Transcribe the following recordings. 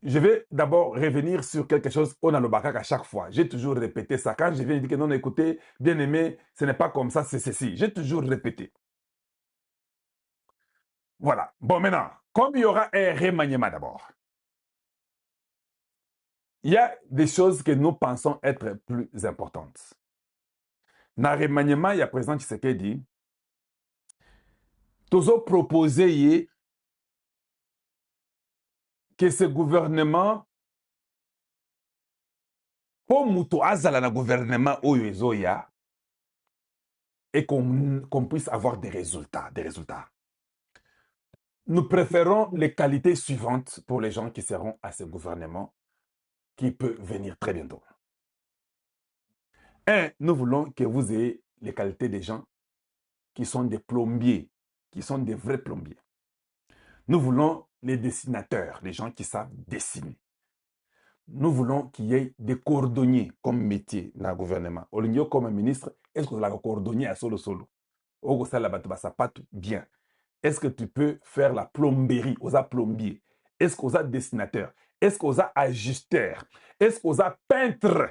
je vais d'abord revenir sur quelque chose au Nalobakak à chaque fois. J'ai toujours répété ça. Quand je viens dire que non, écoutez, bien aimé, ce n'est pas comme ça, c'est ceci. J'ai toujours répété. Voilà. Bon, maintenant, comme il y aura un remaniement d'abord, il y a des choses que nous pensons être plus importantes. Dans le remaniement, il y a président Tshisekedi, toujours proposé que ce gouvernement, pour muto azala na gouvernement oyo ezoya, et qu'on puisse avoir des résultats, Nous préférons les qualités suivantes pour les gens qui seront à ce gouvernement qui peut venir très bientôt. Un, nous voulons que vous ayez les qualités des gens qui sont des plombiers, qui sont des vrais plombiers. Nous voulons les dessinateurs, les gens qui savent dessiner. Nous voulons qu'il y ait des cordonniers comme métier dans le gouvernement. Olingio comme ministre, est-ce que vous avez cordonnier à solo solo? Ou ça la ça pas bien. Est-ce que tu peux faire la plomberie aux plombiers? Est-ce qu'on a dessinateur? Est-ce qu'on a ajusteur? Est-ce qu'on a peintre?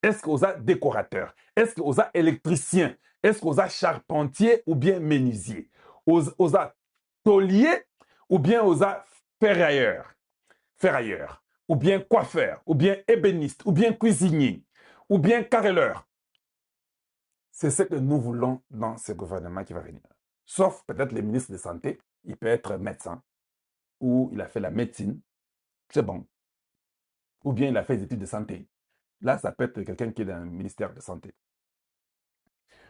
Est-ce qu'on a décorateur? Est-ce qu'on a électricien? Est-ce qu'on a charpentier ou bien menuisier? On a taulier ou bien on a ferrailleur, ou bien coiffeur, ou bien ébéniste, ou bien cuisinier, ou bien carreleur. C'est ce que nous voulons dans ce gouvernement qui va venir. Sauf peut-être le ministre de Santé, il peut être médecin, ou il a fait la médecine, c'est bon. Ou bien il a fait des études de santé. Là, ça peut être quelqu'un qui est dans le ministère de Santé.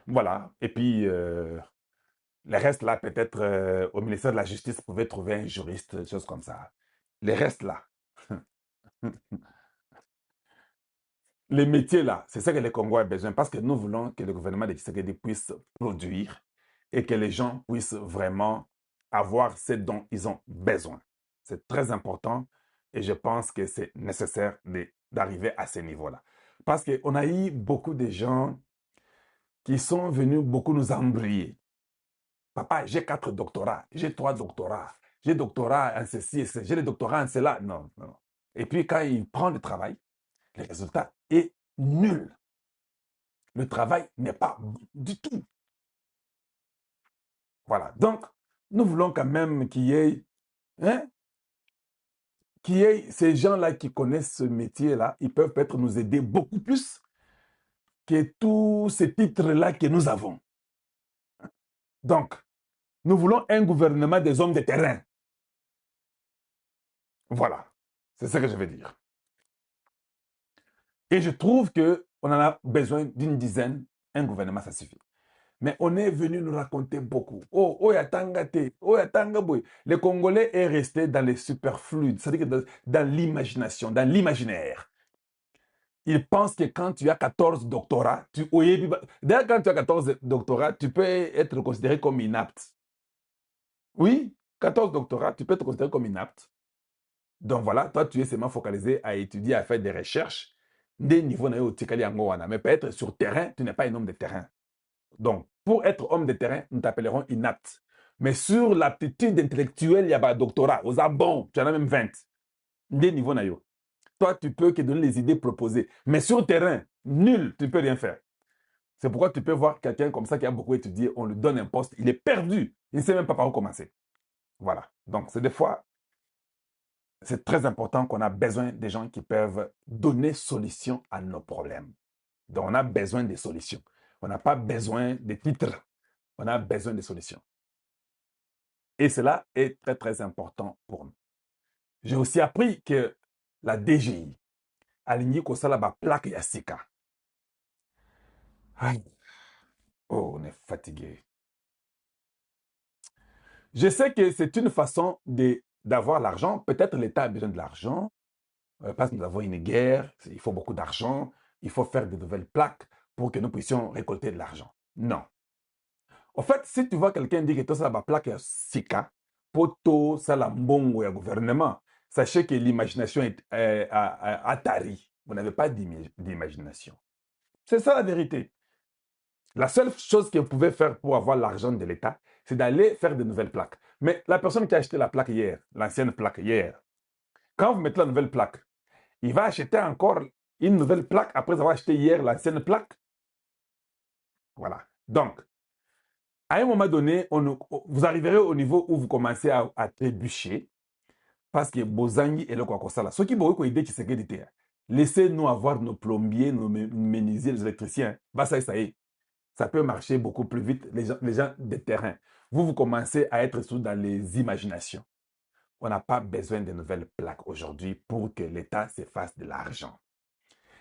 Voilà. Et puis, le reste là, peut-être au ministère de la Justice, vous pouvez trouver un juriste, des choses comme ça. Les restes là. Les métiers là, c'est ça que les Congolais ont besoin parce que nous voulons que le gouvernement de Tshisekedi puisse produire et que les gens puissent vraiment avoir ce dont ils ont besoin. C'est très important et je pense que c'est nécessaire d'arriver à ce niveau-là. Parce qu'on a eu beaucoup de gens qui sont venus beaucoup nous embrouiller. Papa, j'ai 4 doctorats, j'ai 3 doctorats, j'ai doctorat en ceci, j'ai le doctorat en cela. Non, non. Et puis quand il prend le travail, le résultat est nul. Le travail n'est pas bon du tout. Voilà. Donc, nous voulons quand même qu'il y ait ces gens-là qui connaissent ce métier-là, ils peuvent peut-être nous aider beaucoup plus que tous ces titres-là que nous avons. Donc, nous voulons un gouvernement des hommes de terrain. Voilà. C'est ce que je veux dire. Et je trouve qu'on en a besoin d'une dizaine. Un gouvernement, ça suffit. Mais on est venu nous raconter beaucoup. Oh, yatangate, oh, yatangaboy. Le Congolais est resté dans les superflus, c'est-à-dire que dans l'imagination, dans l'imaginaire. Il pense que quand tu as 14 doctorats, d'ailleurs, quand tu as 14 doctorats, tu peux être considéré comme inapte. Oui, 14 doctorats, tu peux être considéré comme inapte. Donc voilà, toi, tu es seulement focalisé à étudier, à faire des recherches, des niveaux, mais peut-être sur terrain, tu n'es pas un homme de terrain. Donc, pour être homme de terrain, nous t'appellerons inapte. Mais sur l'aptitude intellectuelle, il y a un doctorat. Aux bon, tu en as même 20. Des niveaux nayo. Toi, tu peux que donner les idées proposées. Mais sur le terrain, nul, tu ne peux rien faire. C'est pourquoi tu peux voir quelqu'un comme ça qui a beaucoup étudié, on lui donne un poste, il est perdu. Il ne sait même pas par où commencer. Voilà. Donc, c'est des fois, c'est très important qu'on a besoin des gens qui peuvent donner solution à nos problèmes. Donc, on a besoin des solutions. On n'a pas besoin des titres. On a besoin de solutions. Et cela est très, très important pour nous. J'ai aussi appris que la DGI a aligné comme ça la plaque Yassika. Oh, on est fatigué. Je sais que c'est une façon d'avoir l'argent. Peut-être l'État a besoin de l'argent parce que nous avons une guerre, il faut beaucoup d'argent, il faut faire de nouvelles plaques pour que nous puissions récolter de l'argent. Non. En fait, si tu vois quelqu'un dire que tout ça, la plaque Sika, poto, ça la mbongo ya gouvernement, sachez que l'imagination est atari. Vous n'avez pas d'imagination. C'est ça la vérité. La seule chose que vous pouvez faire pour avoir l'argent de l'État, c'est d'aller faire de nouvelles plaques. Mais la personne qui a acheté la plaque hier, l'ancienne plaque hier, Quand vous mettez la nouvelle plaque, il va acheter encore une nouvelle plaque après avoir acheté hier l'ancienne plaque. Voilà. Donc, à un moment donné, vous arriverez au niveau où vous commencez à trébucher parce que Bozangi est le quoi comme ça là. Ce qui est idée qui c'est que laissez-nous avoir nos plombiers, nos menuisiers, les électriciens. Bah ça y est. Ça peut marcher beaucoup plus vite. Les gens de terrain. Vous commencez à être sous dans les imaginations. On n'a pas besoin de nouvelles plaques aujourd'hui pour que l'État se fasse de l'argent.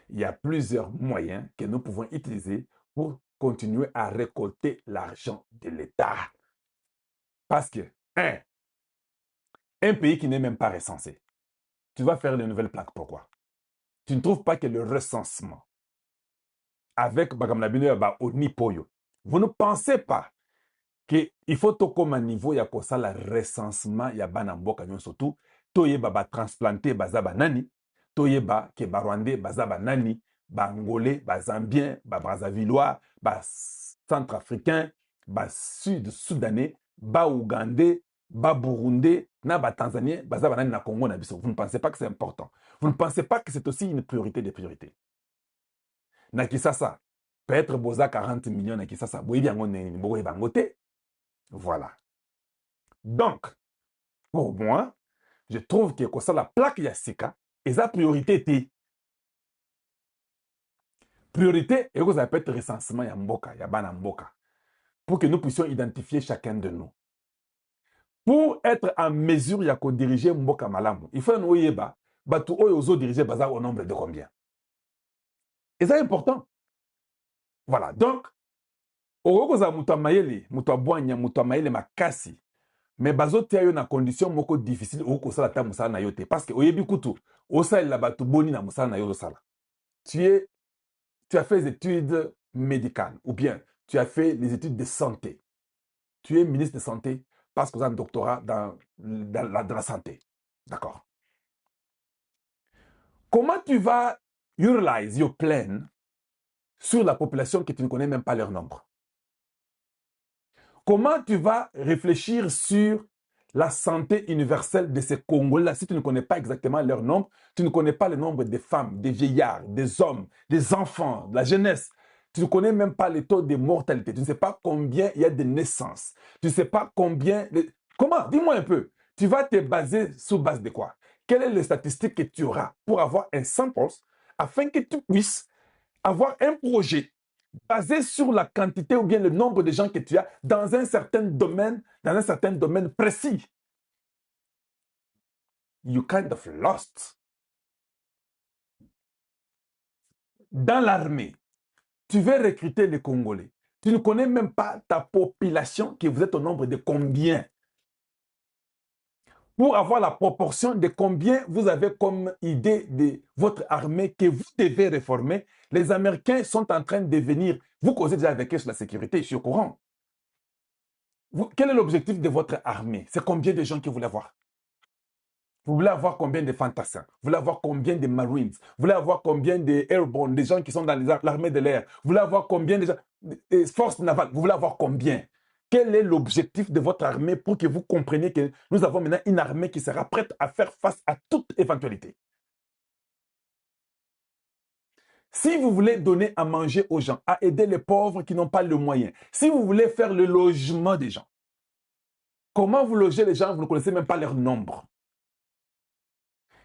Il y a plusieurs moyens que nous pouvons utiliser pour continuer à récolter l'argent de l'État. Parce que, un pays qui n'est même pas recensé, tu vas faire de nouvelles plaques. Pourquoi? Tu ne trouves pas que le recensement, avec au Nipoyo, vous ne pensez pas qu'il faut tout comme un niveau, il y a comme ça le recensement, il y a banamboka surtout, toyeba ba transplanté bazaba nani, toyeba ke ba rwandais bazaba nani, ba angolais, ba zambien, ba brazzavillois, ba centrafricain, ba sud-soudanais, ba ougandais, ba burundais, na ba tanzanien, bazaba nani na Congo na biso. Vous ne pensez pas que c'est important. Vous ne pensez pas que c'est aussi une priorité des priorités. Na Kisasa, peut-être boza 40 millions na Kisasa, boyebi yango neni, boye bangote. Voilà. Donc, pour moi, je trouve que ça, la plaque Yassika, et sa priorité était. Priorité, et ça peut être recensement Yamboka, Yabana Mboka, pour que nous puissions identifier chacun de nous. Pour être en mesure de diriger Mboka Malamu, il faut nous yeba, batu oyo diriger bazar au nombre de combien. Et c'est important. Voilà. Donc, oyokoza mutamayele, mutabwanya, mutamayele makasi. Mais bazote yo na condition moko difficile oko sala ta musala na yote parce que oyebi kutu osala la batu boni na musala na yo sala. Tu as fait des études médicales ou bien tu as fait les études de santé. Tu es ministre de santé parce que tu as un doctorat dans la santé. D'accord. Comment tu vas utiliser your plan sur la population que tu ne connais même pas leur nombre? Comment tu vas réfléchir sur la santé universelle de ces Congolais si tu ne connais pas exactement leur nombre, tu ne connais pas le nombre des femmes, des vieillards, des hommes, des enfants, de la jeunesse. Tu ne connais même pas les taux de mortalité. Tu ne sais pas combien il y a de naissances. Tu ne sais pas combien... Comment? Dis-moi un peu. Tu vas te baser sur base de quoi? Quelle est la statistique que tu auras pour avoir un sample afin que tu puisses avoir un projet basé sur la quantité ou bien le nombre de gens que tu as dans un certain domaine précis. You kind of lost. Dans l'armée, tu veux recruter les Congolais. Tu ne connais même pas ta population, que vous êtes au nombre de combien. Pour avoir la proportion de combien vous avez comme idée de votre armée que vous devez réformer, les Américains sont en train de venir. Vous causez déjà avec eux sur la sécurité, je suis au courant. Quel est l'objectif de votre armée? C'est combien de gens que vous voulez avoir? Vous voulez avoir combien de fantassins? Vous voulez avoir combien de Marines? Vous voulez avoir combien de Airborne, des gens qui sont dans l'armée de l'air? Vous voulez avoir combien de gens, forces navales? Vous voulez avoir combien? Quel est l'objectif de votre armée pour que vous compreniez que nous avons maintenant une armée qui sera prête à faire face à toute éventualité? Si vous voulez donner à manger aux gens, à aider les pauvres qui n'ont pas le moyen, si vous voulez faire le logement des gens, comment vous logez les gens? Vous ne connaissez même pas leur nombre.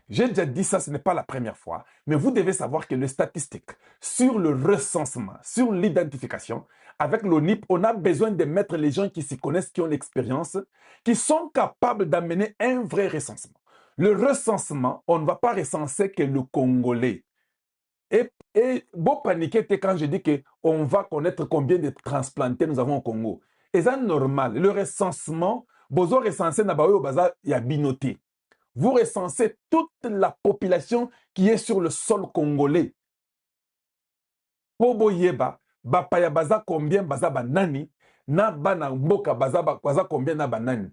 J'ai déjà dit ça, ce n'est pas la première fois, mais vous devez savoir que les statistiques sur le recensement, sur l'identification, avec l'ONIP, on a besoin de mettre les gens qui s'y connaissent, qui ont l'expérience, qui sont capables d'amener un vrai recensement. Le recensement, on ne va pas recenser que le Congolais. Et bon paniquer quand je dis qu'on va connaître combien de transplantés nous avons au Congo. Et c'est normal. Le recensement, bozo recensé na baoyo baza ya binoté. Vous recensez toute la population qui est sur le sol congolais. Pobo yeba, bapaya baza combien baza banani, na bana mboka baza combien na banani.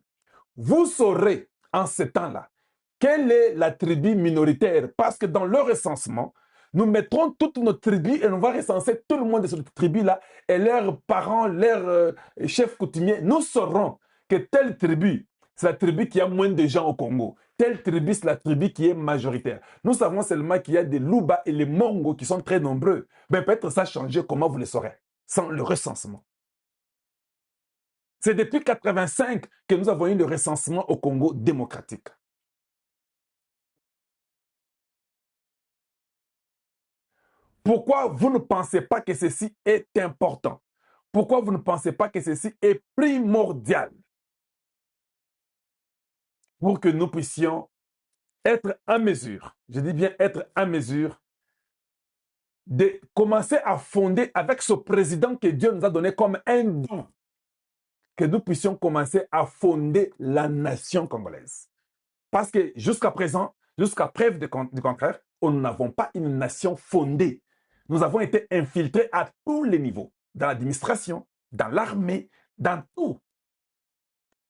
Vous saurez en ce temps-là quelle est la tribu minoritaire parce que dans le recensement, nous mettrons toutes nos tribus et on va recenser tout le monde de cette tribu-là et leurs parents, leurs chefs coutumiers. Nous saurons que telle tribu, c'est la tribu qui a moins de gens au Congo. telle tribu, c'est la tribu qui est majoritaire. Nous savons seulement qu'il y a des Luba et les Mongos qui sont très nombreux. Ben, peut-être ça a changé, comment vous le saurez? Sans le recensement. C'est depuis 1985 que nous avons eu le recensement au Congo démocratique. Pourquoi vous ne pensez pas que ceci est important? Pourquoi vous ne pensez pas que ceci est primordial pour que nous puissions être en mesure, je dis bien être en mesure, de commencer à fonder avec ce président que Dieu nous a donné comme un don, que nous puissions commencer à fonder la nation congolaise. Parce que jusqu'à présent, jusqu'à preuve du contraire, nous n'avons pas une nation fondée. Nous avons été infiltrés à tous les niveaux, dans l'administration, dans l'armée, dans tout.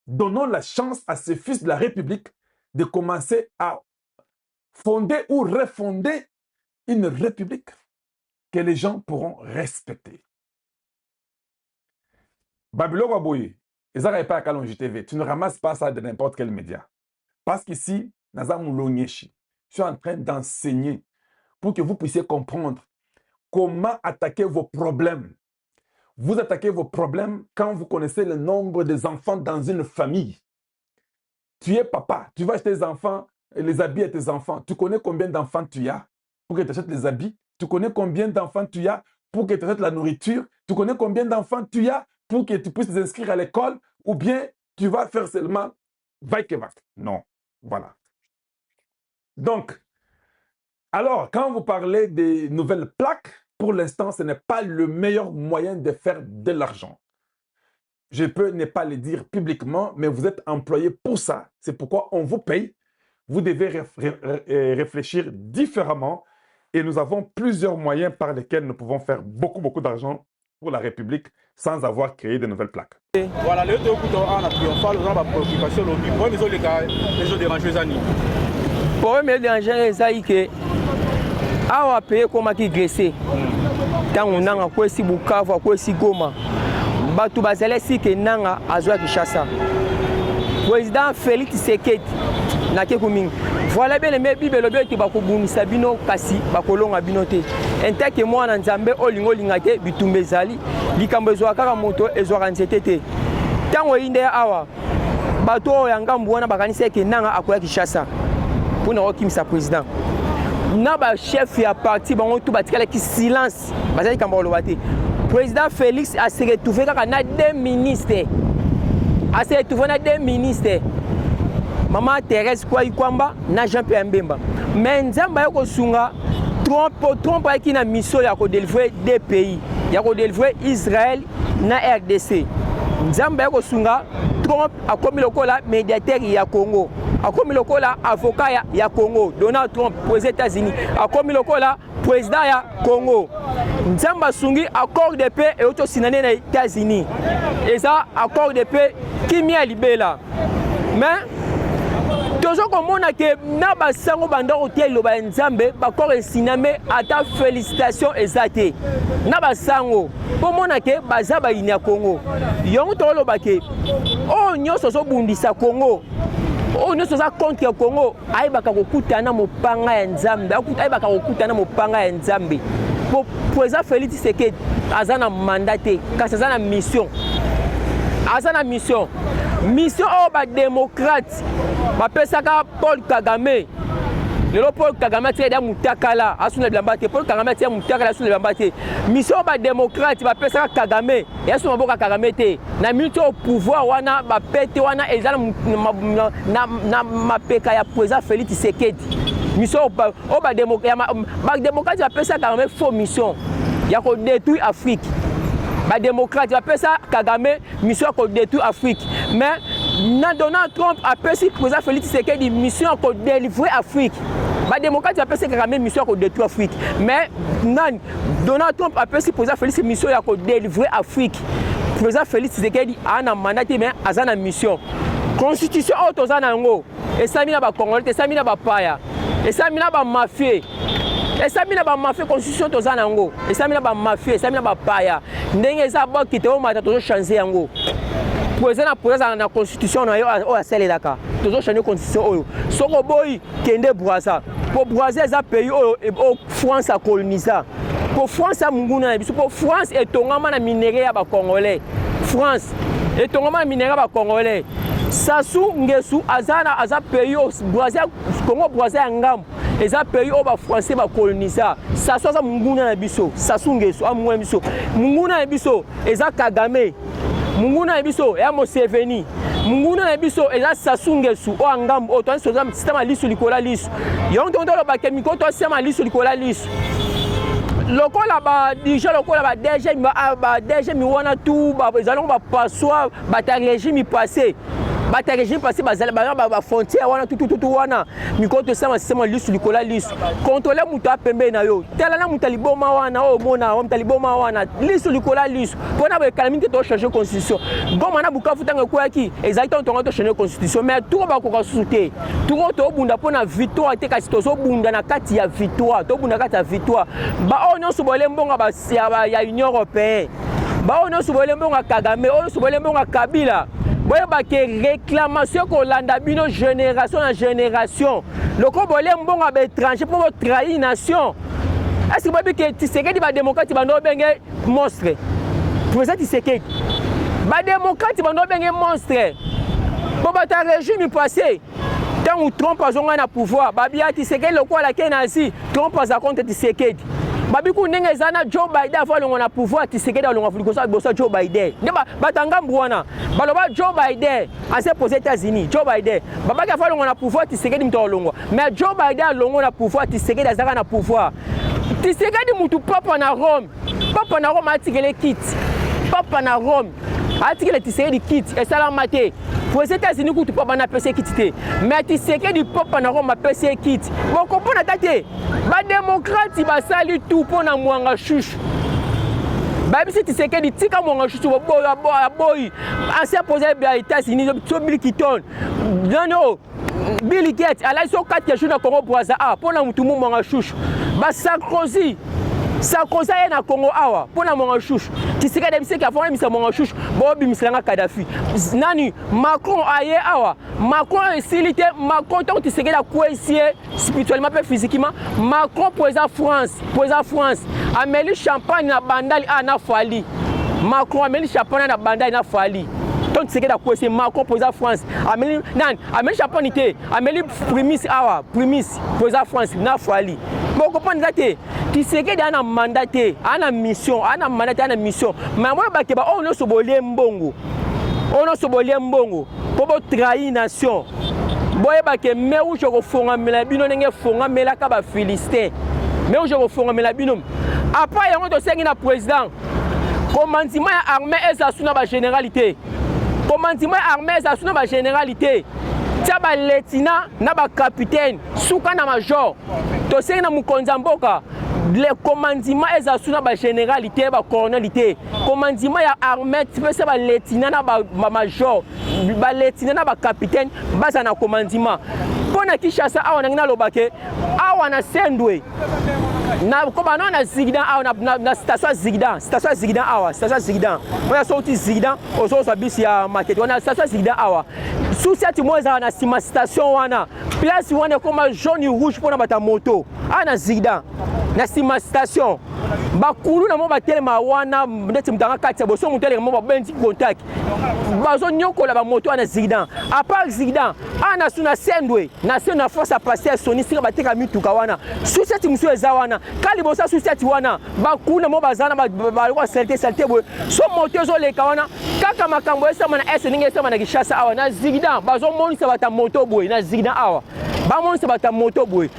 Donnons la chance à ces fils de la République de commencer à fonder ou refonder une république que les gens pourront respecter. Babylone Waboye, ils n'arrivent pas à Kalonji TV. Tu ne ramasses pas ça de n'importe quel média. Parce qu'ici, je suis en train d'enseigner pour que vous puissiez comprendre comment attaquer vos problèmes. Vous attaquez vos problèmes quand vous connaissez le nombre des enfants dans une famille. Tu es papa, tu vas acheter les enfants, les habits à tes enfants. Tu connais combien d'enfants tu as pour que tu achètes les habits? Tu connais combien d'enfants tu as pour que tu achètes la nourriture? Tu connais combien d'enfants tu as pour que tu puisses les inscrire à l'école? Ou bien tu vas faire seulement vaille-que-vaille? Non. Voilà. Donc, alors, quand vous parlez des nouvelles plaques, pour l'instant, ce n'est pas le meilleur moyen de faire de l'argent. Je peux ne pas le dire publiquement, mais vous êtes employé pour ça. C'est pourquoi on vous paye. Vous devez réfléchir différemment. Et nous avons plusieurs moyens par lesquels nous pouvons faire beaucoup d'argent pour la République sans avoir créé de nouvelles plaques. Voilà, les deux coups en triomphal, on a ma préoccupation au but. Pour les gens dérangés, les amis. Pour eux, les dérangés, les amis, awa paye comme qui glissé. Tant on a quoi si Bukavu, quoi si Goma. Batu bazale si que nanga azwa Kinshasa. Président Félix Tshisekedi na kekuming. Voilà bien les bible le qui ba ko bunisa bino kasi ba ko longa bino te. Enta ke mwana nzambe olingo lingate bitumbe zali likambo ezwa kaka moto ezwa nzete te. Tango inde awa bato yanga mbona bakanisa ke nanga akoya Kinshasa. Pona okimisa président. Na ba chef ya parti bango tout batikala ki silence bazali kamba lobate. Président Félix a se retrouvé kaka na deux ministres. A se retrouvé na deux ministres. Maman Thérèse Kwamba na Jean-Pierre Mbemba. Mais nzamba yako sunga trompe qui na mission ya ko délivrer deux pays. Ya ko délivrer Israël na RDC. Nzamba yako sunga Trump a commis le cola médiateur ya Congo. A commis le cola avocat ya Congo. Donald Trump président des États-Unis. A commis le cola président ya Congo. Nzamba sungi accord de paix et auto sinané na États-Unis. Et ça accord de paix qui mi a libéla. Mais toujours comme on a que na basango banda hotel lo ba nzambe ba ko siname ata félicitations exacte na basango pour mon que baza ba inia Congo yongo to lo ba ke o nyoso so bundisa Congo o nyoso za contre Congo ai baka kokutana mopanga ya nzambe ai baka kokutana mopanga ya nzambe pour président Félix Tshisekedi azana mandaté kasi azana mission azana mission au ba démocrate ba pesaka Paul Kagame lelo Paul Kagame tie da mutakala asuna bilambate Paul Kagame tie mutakala asuna bilambate mission ba démocrate ba pesaka Kagame ya suma boka Kagame te na milito au pouvoir wana ba pete wana ezala na mapeka ya président Félix Tshisekedi mission au ba démocrate ba pesaka Kagame faux mission ya ko détruire Afrique. Les démocrates appellent ça Kagame, mission pour détruire l'Afrique. Mais Donald Trump appelle ça président Félix Tshisekedi, mission pour délivrer l'Afrique. Les démocrates appellent ça Kagame, mission pour détruire l'Afrique. Mais Donald Trump appelle ça président Félix mission pour délivrer l'Afrique. Président Félix Tshisekedi a un mandat, mais a une mission. Constitution autozanango, et ça mina ba Congolais, et ça mina ba paya, et ça mina ba mafia. Et ça mina ba mafia constitution tozanango, et ça mina ba mafia, et ça mina ba paya. Ndenge za ba kiteo mata tozo changer yango. président na constitution na yo o asalelaka tozo changer constitution oyo soko boyi kende Brazza pour Brazza eza pays oyo France a colonisé pour France a munguna na biso pour France etongama na minerai ya ba congolais France etongama na minerai ya ba congolais Sassou Nguesso aza pays au Brazza Congo Brazza ngam eza pays au ba français ba coloniser Sassou aza munguna na biso Sassou Nguesso amunguna na biso munguna na biso eza Kagame munguna na biso ya Museveni munguna na biso eza Sassou Nguesso o ngam o to soza système lisu likola lisu yonto ndo ba kemiko to système lisu likola lisu lokola ba déjà lokola ba DG mi wana tout ba ezalon ba passoir ba ta régime passé bata régime passé bazala ba frontière wana tout wana mikoto sama système lisu likola lisu contrôler muta pembe na yo tela na muta liboma wana o mona o muta liboma wana lisu likola lisu pona ba calamité to changer constitution goma na Bukavu tanga kwa ki exactement to changer constitution mais tout ba ko souté tout to bunda pona victoire te kasi to so bunda na kati ya victoire to bunda kati ya victoire ba o nyonso bolé mbonga ba ya Union européenne ba o nyonso bolé mbonga Kagame o nyonso bolé mbonga Kabila boye ba ke réclamation ko landa bino génération na génération loko bolé mbonga ba étranger pour trahir nation est-ce que babi ke Tshisekedi ba démocrate ba no benge monstre président Tshisekedi ba démocrate ba no benge monstre pour ba ta régime passé tant ou Trump azonga na pouvoir babi ya Tshisekedi loko la kenazi Trump aza contre Tshisekedi babi ku ndenge ezana Joe Biden avant longo na pouvoir Tshisekedi alonga fulikosa bosa Joe Biden ndeba batanga mbwana baloba Joe Biden ancien aux États-Unis Joe Biden babaki avant longo na pouvoir Tshisekedi mto longo mais Joe Biden alongo na pouvoir Tshisekedi azaka na pouvoir Tshisekedi mutu papa na Rome atikele kit papa na Rome atikele Tshisekedi kit esala mate pour les États-Unis kutu papa na PC kit te mais Tshisekedi papa na Rome PC kit bon comprendre tate ba démocrate ba sali tout pona mwanga chuchu babi si Tshisekedi tika mwanga chuchu boy ancien posé bien États-Unis so Bill Clinton non Bill Gates ala so 4 jours na Congo Brazza pona mutu mwanga chuchu ba Sarkozy na Congo awa pona mwanga chuchu Tshisekedi biseki afona misa mwanga chuchu bobi mislanga Kadhafi nani Macron aye awa Macron esilité Macron tant Tshisekedi a coincé spirituellement et physiquement Macron pour France ameli champagne na bandali na fali Macron ameli champagne na bandali na fali tant Tshisekedi a coincé Macron pour France ameli champagne te ameli primis pour France na fali bon comprendre ça Tshisekedi ana mandaté ana mission mais moi ba ke ba on so bolé mbongo pour trahir nation boye ba ke me u joko fonga mela bino ndenge fonga mela ka ba Philistin me u joko fonga mela bino après yango to sengi na président commandement ya armée ezasuna ba généralité tia ba lieutenant na ba capitaine suka na major to sengi na mukonza mboka le commandement ezasuna ba généralité ba colonalité commandement ya armée tipesa ba lieutenant na ba major ba lieutenant na ba capitaine baza na commandement pona Kinshasa awa na ngina lobake awa na Sendwe na koba na Zigdan awa na station Zigdan awa on sorti Zigdan ozo so bisi ya market on station Zigdan awa souci moza na sima station wana place wana comme jaune rouge pona bata moto ana Zigdan na sima station bakulu na mo batelema wana ndeti mtanga kati boso mutele mo babenzi contact bazo nyokola ba moto ana Zigdan à part Zigdan ana suna Sendwe na sena force à passer soni sika bateka mituka wana souci muso eza wana kali bosa souci wana bakulu na mo bazana ba ko salté bo so moto zo leka wana kaka makambo esa mana ninge esa mana Kinshasa awa na Zigdan bazo monisa bata moto boy na Zigdan awa ba monisa bata moto boy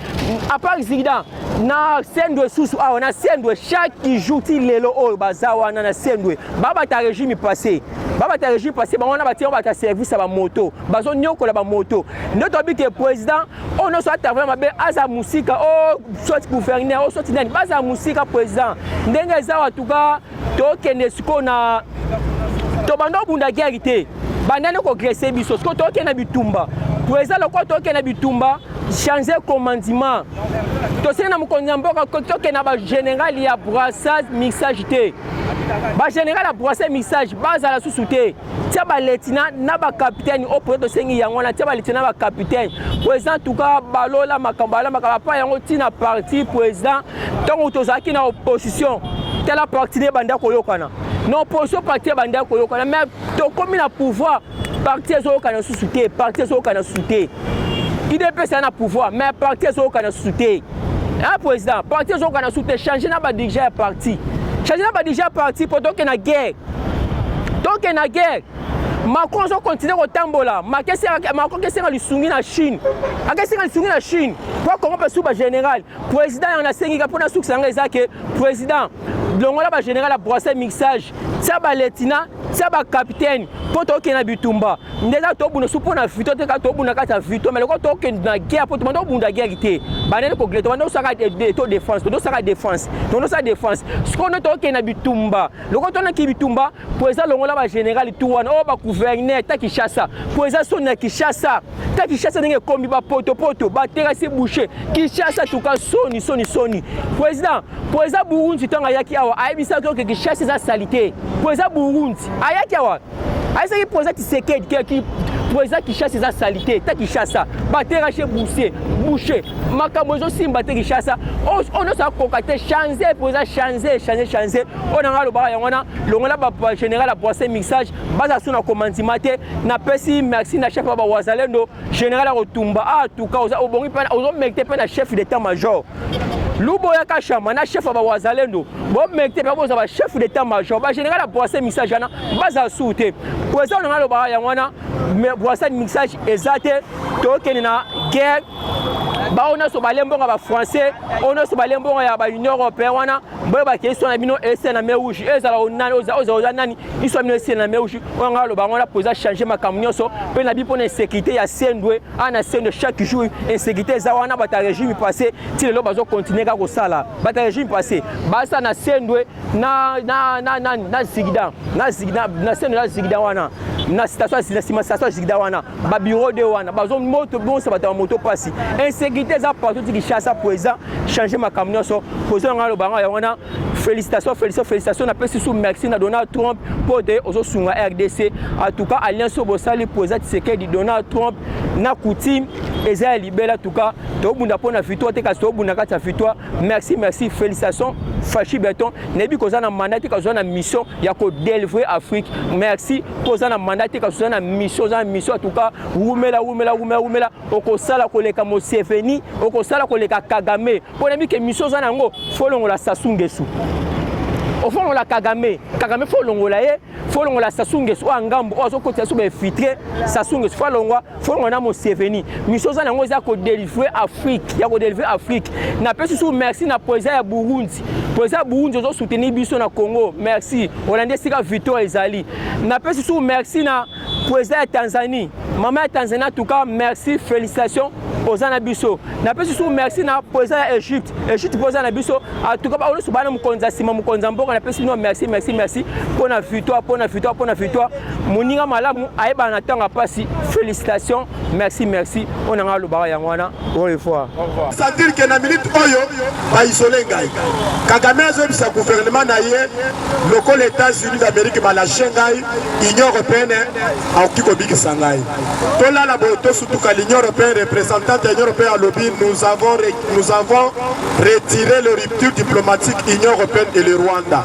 à part Zigdan na Sendwe susu awa na Sendwe chaque jour ti lelo o bazawa na Sendwe baba ta régime passé ba wana batia ba ta service ba moto bazo nyokola ba moto ndoto bi ke président on so ata vraiment be aza musika o soit gouverneur o soit nani baza musika président ndenge zawa tuka to kende siko na to bando bunda guerre bandane ko gresser biso siko to kena bitumba président loko to kena bitumba changer commandement to sena mukonza mboka to kena ba général ya brassage mixage te ba général a brossé message baza la sous-souté tia ba lieutenant na ba capitaine au proto sengi yango na tia ba lieutenant ba capitaine président tout cas balola makambala makaba yango tina parti président tant tozaki na opposition tela parti de banda koyokana non opposition parti banda koyokana mais to komi na pouvoir parti ezokana sous-souté parti ezokana sous-souté IDP c'est na pouvoir mais parti ezokana sous-souté un président parti ezokana sous-souté changer na ba dirigeant parti changer na ba dirigeant parti pour donc na guerre donc na guerre Macron zo continue kotambola Macron kesenga lisungi na Chine akesenga lisungi na Chine kwa Congo pe sous ba général président yana sengi pona suksanga ezake président longola ba général a brossé mixage tia ba lieutenant tia ba capitaine po to ke na bitumba ndeza to buna supo na vito te ka to buna ka ta vito mais ko to ke na guerre po to mando bunda guerre te banene ko gleto mando saka to défense to saka défense to sa défense skono to ke na bitumba loko to na ki bitumba président longola ba général tout wana o ba gouverneur ta Kinshasa président son na Kinshasa ta Kinshasa ndenge kombi ba poto ba terrasse boucher Kinshasa tout ka soni président Burundi tanga yaki awa aibisa ko ke Kinshasa za salité président Burundi ayaki awa aisaki président Tshisekedi qui président Kinshasa za salité ta Kinshasa ba terrasse boucher makambo zo simba te Kinshasa on a sa kokate changer président changer on a lo ba yangona longola ba général a brossé mixage baza suna commandement te na pesi merci na chef ba wazalendo général a retumba tout cas au bongi pa au mekte pa na chef d'état-major Lubo ya kashama na chef ba wazalendo bo mekte pa boza ba chef d'état-major ba général a brossé mixage na baza soute président na lo ba yangona mais brossé mixage exact to kenina guerre ba on a so balembonga ba français on a so balembonga ya ba union européenne wana ba ba question na bino ese na meuji ezala onani oza nani iso bino ese na meuji on nga lo ba on a posé changer makamnyo so pe na bi pona sécurité ya sendwe ana sendwe chaque jour insécurité za wana ba ta régime passé ti le lo bazo continuer ka ko sala ba ta régime passé ba sa na sendwe na sigida na sendwe na sigida wana na station sigida wana ba bureau de wana bazo moto bon sa ba ta moto passi insécurité za partout qui chasse présent changer ma camion so président ngalo banga ya wana félicitations na pesi sous merci na Donald Trump pour de ozo sunga RDC en tout cas alliance au bosali président Tshisekedi Donald Trump na coutume eza libela en tout cas to bunda pona victoire te ka to bunda ka ta victoire merci félicitations Fachi Beton nebi koza na mandat ka zo na mission ya ko délivrer Afrique merci koza na mandat ka zo na mission en tout cas rumela oko sala ko leka Museveni oko sala ko leka Kagame pona mi ke mission za nango folongo la Sassou Nguesso au fond on la Kagame folongo la folongo la Sassou Nguesso angambo ozo kotia so be filtrer Sassou Nguesso folongo na Museveni mission za nango za ko délivrer Afrique na pesi sous merci na président ya Burundi ozo soutenir biso na Congo merci Hollandais sika victoire ezali na pesi sous merci na président ya Tanzanie maman ya Tanzanie en tout cas merci félicitations Ozana biso na pesi sous merci na président ya Égypte président na biso en tout cas ba ono subana mukonza sima mukonza mboka na pesi no merci pour la victoire moninga malamu ayeba na tanga pasi félicitations merci on a le bara yangwana au revoir ça dire que na minute oyo ba isolé ngai Kagame azo sa gouvernement na ye local États-Unis d'Amérique ba la Shanghai Union européenne a okiko biki sangai to la boto surtout que l'Union européenne représentante de l'Union européenne à lobby nous avons retiré le rupture diplomatique Union européenne et le Rwanda.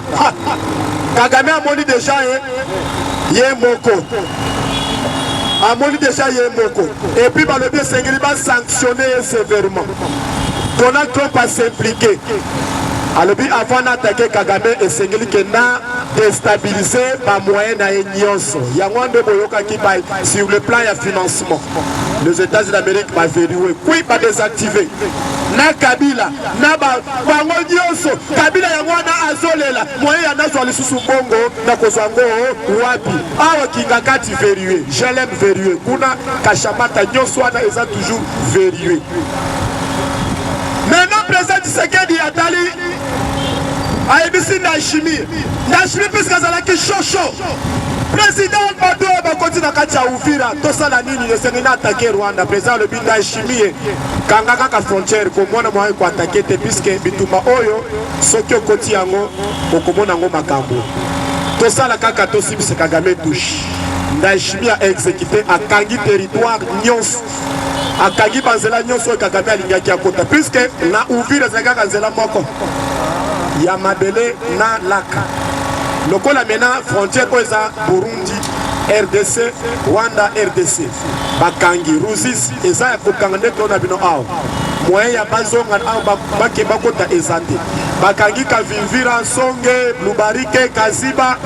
Kagame a moni déjà Yemoko. A moni déjà Yemoko. Et puis le bien Sengeli va sanctionner sévèrement. Donald Trump a s'impliqué. Alors avant d'attaquer Kagame et Sengeli qui n'a déstabilisé ma moyenne à Enyonso. Il y a moins de boyoka qui va sur le plan de financement. Les États-Unis d'Amérique va verrouiller. Puis va désactiver. Na Kabila, na bango nyonso, Kabila yango na azolela, moyen ya nazo alisusu bongo na kozwango wapi. Awa kingakati verrouillé. Je l'aime verrouillé. Kuna kashamata nyonso wana eza toujours verrouillé. Maintenant président Tshisekedi atali aibisi na chimie puisque azalaki chaud président Bado bakoti na kati ya Uvira tosala nini yosengena attaquer Rwanda président le binda chimie kanga kaka frontière komona mwa ko attaquer te puisque bitumba oyo soki okoti yango okomona ngo makambo tosala kaka tosibisa Kagame touche ndayishimi a exécuté akangi territoire nyonso akangi banzela nyonso oyo Kagame alingaki akota puisque na Uvira ezalaka nzela moko ya mabele na laka lokola mena frontière oyo eza Burundi RDC Rwanda RDC bakangi Ruzizi eza ya kokanga nde tona bino awa moyen ya bazonga awa bakeba kota eza te bakangi Kavimvira Songe Lubarike Kaziba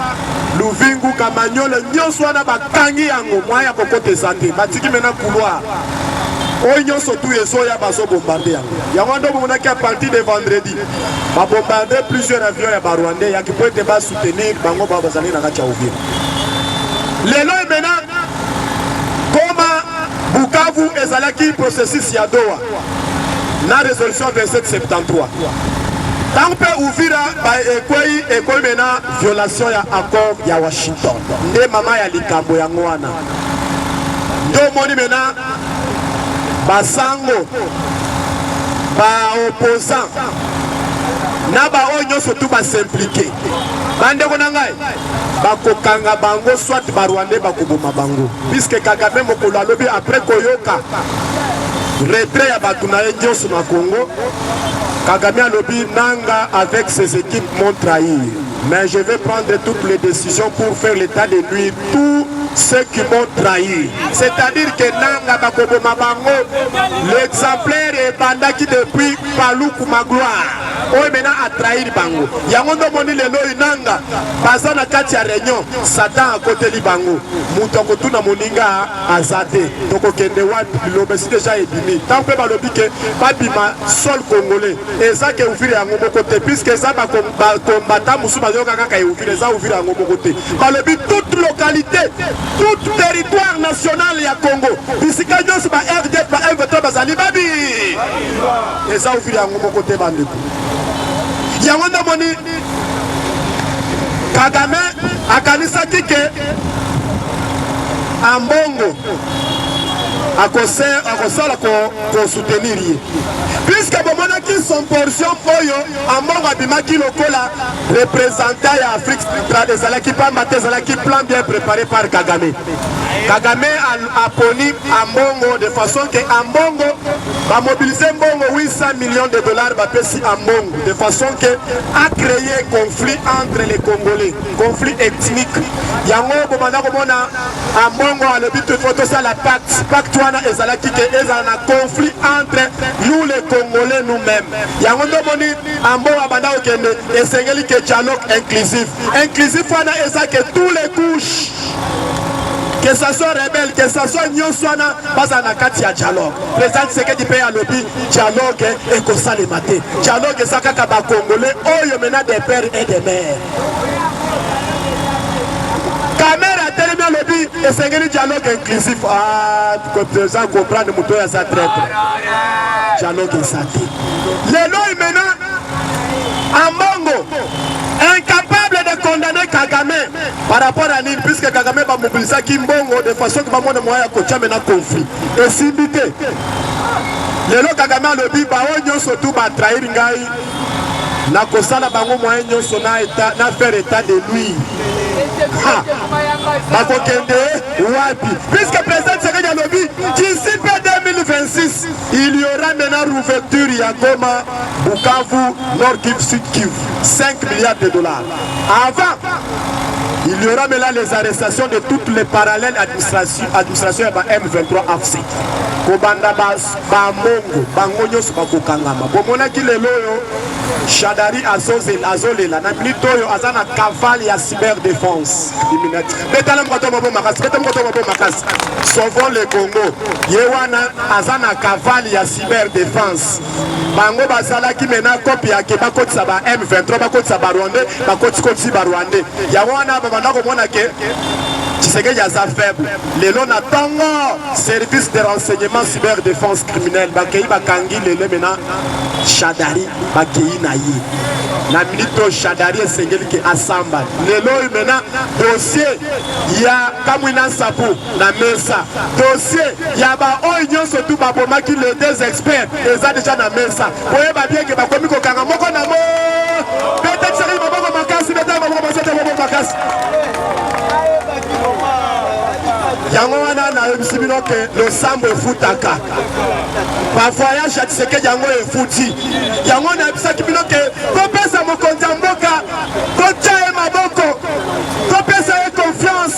Luvingu Kamanyole nyonso wana bakangi yango moyen ya kokota eza te batiki mena couloir oyo nyonso tu ezoya bazobombarde yango yango ndo bomonaki à partir de vendredi babombarde plusieurs avions ya barwandais yaki po ete basoutenir bango bazali na kati ya Uvira lelo emena koma Bukavu ezalaki processus ya Doha na résolution 2773 tant mpe Uvira ekoyi mena violation ya accord ya Washington nde mama ya likambo yango wana nde omoni mena basango baopposant na baoyo nyonso tu basimplike bandeko na ngai bakokanga bango soit barwandais bakoboma bango puisque Kagame mokolo alobi après koyoka retrait ya bato na ye nyonso na Congo Kagame alobi nanga avec ses équipes m'ont trahi mais je vais prendre toutes les décisions pour faire l'état de nuire tout ceux qui m'ont trahi, c'est-à-dire que Nanga Bakoboma Bango, l'exemplaire est bandaki depuis Paloukou Magloire. Oh, maintenant a trahi Bango. Yangondo Moni Lelo Nanga, Bazana Katia Réunion, Satan à côté de Bango. Moutoko Tuna Moninga Azate, Toko Kendewa, l'obésité déjà est bimi. Tant que Balobike, Babima, sol congolais, et ça qui est ouvert à mon côté, puisque ça va combattre Moussouba Yoga et ouvrir les a ouvert à mon côté. Balobi, toute localité. Tout territoire national ya Congo. Bisika nyonso ba RD ba M23 bazali babi. Eza ouviri yango moko te bandeko. Yango ndo moni Kagame akanisaki ke ambongo akosala ko soutenir ye. Puisque bomonaki son portion oyo ambongo abimaki lokola représentant ya Afrique centrale ezalaki pamba te ezalaki plan bien préparé par Kagame. Kagame a poni ambongo de façon que ambongo va mobiliser mbongo 800 millions de dollars bapesi ambongo de façon que a créé conflit entre les Congolais, conflit ethnique. Yango bomanda komona ambongo a le but photo ça la pacte wana ezalaki ke ezala na conflit entre nous les Congolais nous-mêmes. Yango ndomoni ambongo abanda okende esengeli ke dialogue inclusif. Inclusif wana eza que tous les couches que ça soit rebelle, que ça soit nyonswana, pas en akati ya dialogue. Président Tshisekedi pe ya lobby dialogue et que ça les maté. Dialogue ça kaka ba Congolais, oh yo mena des pères et des mères. Caméra tellement lobby et c'est dialogue inclusif. Ah, président comprendre muto ya sa traître. Dialogue ça. Les lois maintenant en Mongo incapable de condamner Kagame par rapport à l'île, puisque Kagame va mobiliser Kimbongo de façon que va montrer moyen de coacher maintenant conflit. Et si vite, le lot Kagame a le dit, bah on surtout va trahir Ngai, na kosala bango moyen nyonso na faire état de lui. Puisque le président Tshisekedi a lobby, d'ici 2026, il y aura maintenant l'ouverture Yagoma, Bukavu, Nord Kivu, Sud Kivu, 5 milliards de dollars. Avant, il y aura maintenant les arrestations de toutes les parallèles administrations M23 AFC. Kobanda Bamongo, Bangonyo Bakokangama. Bomonaki Leloyo, Chadari Azolela, Namitoyo Azana Cavale ya cyberdéfense. Sauvons le Congo. Yewana Azana Cavale ya cyberdéfense. Bango Bazala qui mena copie à Kebakot Saba M23, Bakot Saba Rwandais, Bakot Kotsi Barwandais. Yawana Babanda Komonake. Tshisekedi a sa faible. Les lots n'attendent service de renseignement cyberdéfense criminelle. Bakei Bakangi, les maintenant Chadari, Bakei Nayi. La minute Chadari et Sengeli qui assemble. Les lots maintenant dossier, il y a Kamwina Sapou, la Mesa. Dossier, il y a Oignon surtout Baboma qui les deux experts. Ils ont déjà la Mesa. Vous voyez bien que Bakomi Kokangamoko Namo. Peut-être que c'est Baboma Makasi, peut-être que Baboma Makasi. yango wana na yebisi bino ke losambo efutaka bavoyage ya Tshisekedi yango efuti yango na yebisaki bino ke kopesa mokonzi ya mboka kotia ye maboko kopesa ye confiance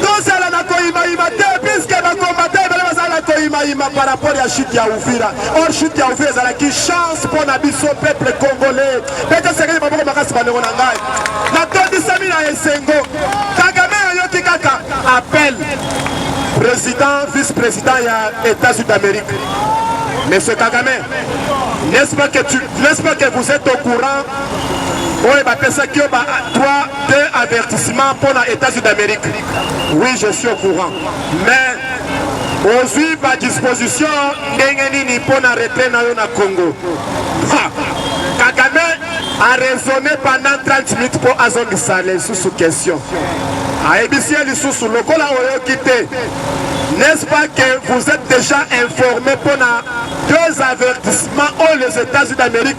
tozala na koyimayima te puiske bakombata ebele bazala na koyimayima par rapport ya chute ya Uvira or chute ya Uvira ezalaki chance mpo na biso peuple congolais pete sekeli maboko makasi bandeko na ngai natondisami na esengo Kagame ayoki kaka appel président vice-président ya États-Unis d'Amérique. Monsieur Kagame, n'est-ce pas que vous êtes au courant? Oui, deux avertissements pour les États-Unis d'Amérique. Oui, je suis au courant. Mais aujourd'hui, ma disposition n'est pas pour arrêter na Congo. Kagame a raisonné pendant 30 minutes pour azongisa les sous-questions. ABC sous le col n'est-ce pas que vous êtes déjà informé pour deux avertissements aux les États-Unis d'Amérique